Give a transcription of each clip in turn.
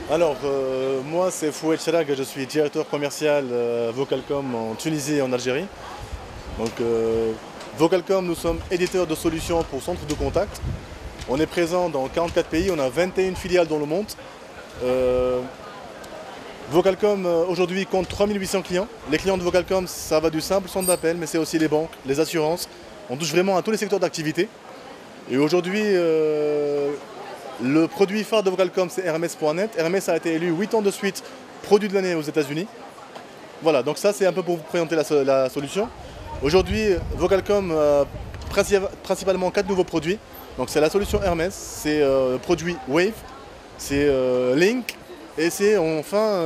Alors, moi c'est Fouad Cherag, je suis directeur commercial Vocalcom en Tunisie et en Algérie. Donc, Vocalcom, nous sommes éditeurs de solutions pour centres de contact. On est présent dans 44 pays, on a 21 filiales dans le monde. Vocalcom aujourd'hui compte 3800 clients. Les clients de Vocalcom, ça va du simple centre d'appel, mais c'est aussi les banques, les assurances. On touche vraiment à tous les secteurs d'activité. Et aujourd'hui, le produit phare de Vocalcom, c'est Hermès.net. Hermès a été élu 8 ans de suite produit de l'année aux États-Unis. Voilà, donc ça c'est un peu pour vous présenter la solution. Aujourd'hui, Vocalcom a principalement 4 nouveaux produits. Donc c'est la solution Hermès, c'est le produit Wave, c'est Link et c'est enfin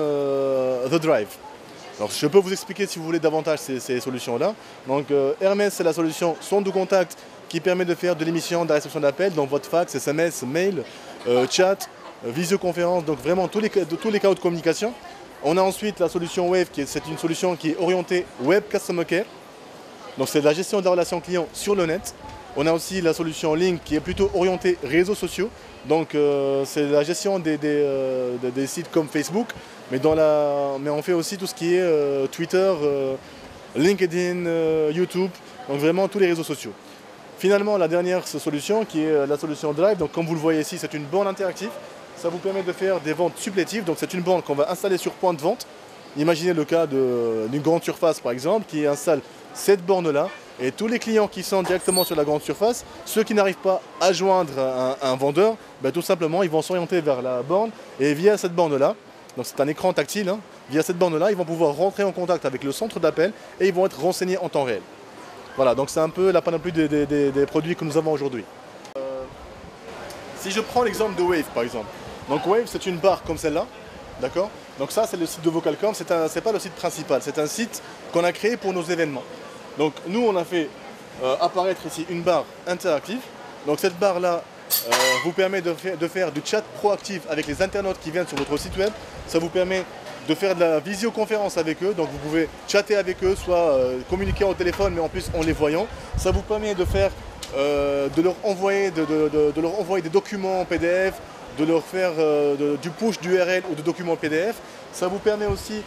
The Drive. Alors je peux vous expliquer si vous voulez davantage ces solutions-là. Donc Hermès, c'est la solution centre de contact qui permet de faire de l'émission, de la réception d'appels, donc votre fax, SMS, mail, chat, visioconférence, donc vraiment tous les cas de communication. On a ensuite la solution Wave, c'est une solution qui est orientée Web Customer Care. Donc c'est de la gestion de la relation client sur le net. On a aussi la solution Link qui est plutôt orientée réseaux sociaux. Donc c'est la gestion des sites comme Facebook, mais on fait aussi tout ce qui est Twitter, LinkedIn, YouTube, donc vraiment tous les réseaux sociaux. Finalement, la dernière solution qui est la solution Drive, donc comme vous le voyez ici, c'est une borne interactive. Ça vous permet de faire des ventes supplétives, donc c'est une borne qu'on va installer sur point de vente. Imaginez le cas d'une grande surface par exemple qui installe cette borne-là et tous les clients qui sont directement sur la grande surface, ceux qui n'arrivent pas à joindre un vendeur, ben, tout simplement ils vont s'orienter vers la borne et via cette borne-là, donc c'est un écran tactile, hein, via cette borne-là ils vont pouvoir rentrer en contact avec le centre d'appel et ils vont être renseignés en temps réel. Voilà, donc c'est un peu la panoplie des produits que nous avons aujourd'hui. Si je prends l'exemple de Wave par exemple, donc Wave c'est une barre comme celle-là, d'accord? Donc ça c'est le site de Vocalcom, c'est pas le site principal, c'est un site qu'on a créé pour nos événements. Donc nous on a fait apparaître ici une barre interactive, donc cette barre-là vous permet de faire du chat proactif avec les internautes qui viennent sur votre site web, ça vous permet de faire de la visioconférence avec eux, donc vous pouvez chatter avec eux, soit communiquer au téléphone, mais en plus en les voyant. Ça vous permet de faire, de leur envoyer des documents en PDF, de leur faire du push d'URL ou de documents PDF. Ça vous permet aussi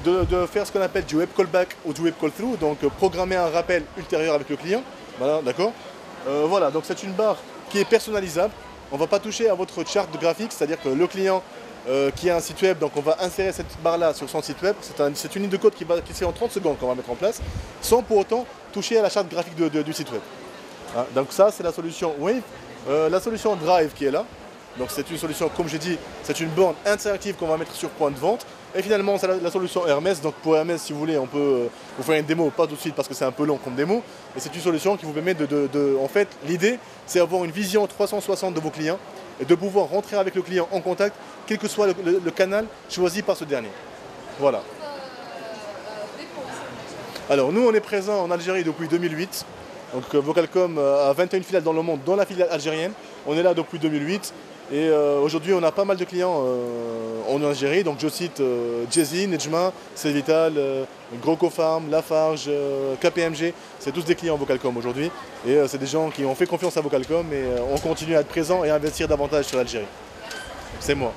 de faire ce qu'on appelle du web callback ou du web call through, donc programmer un rappel ultérieur avec le client. Voilà, d'accord. Voilà, donc c'est une barre qui est personnalisable. On ne va pas toucher à votre charte de graphique, c'est-à-dire que le client qui a un site web, donc on va insérer cette barre-là sur son site web. C'est une ligne de code qui se fait en 30 secondes qu'on va mettre en place, sans pour autant toucher à la charte graphique du site web. Hein, donc ça, c'est la solution Wave. La solution Drive qui est là. Donc c'est une solution, comme j'ai dit, c'est une borne interactive qu'on va mettre sur point de vente. Et finalement, c'est la solution Hermès. Donc pour Hermès, si vous voulez, on peut vous faire une démo, pas tout de suite parce que c'est un peu long comme démo. Mais c'est une solution qui vous permet en fait, l'idée, c'est d'avoir une vision 360 de vos clients et de pouvoir rentrer avec le client en contact, quel que soit le canal choisi par ce dernier. Voilà. Alors nous, on est présent en Algérie depuis 2008. Donc Vocalcom a 21 filiales dans le monde, dont la filiale algérienne. On est là depuis 2008. Et aujourd'hui, on a pas mal de clients en Algérie. Donc je cite Jazzy, Nejma, Cévital, Grocofarm, Lafarge, KPMG. C'est tous des clients Vocalcom aujourd'hui. Et c'est des gens qui ont fait confiance à Vocalcom et on continue à être présent et à investir davantage sur l'Algérie. C'est moi.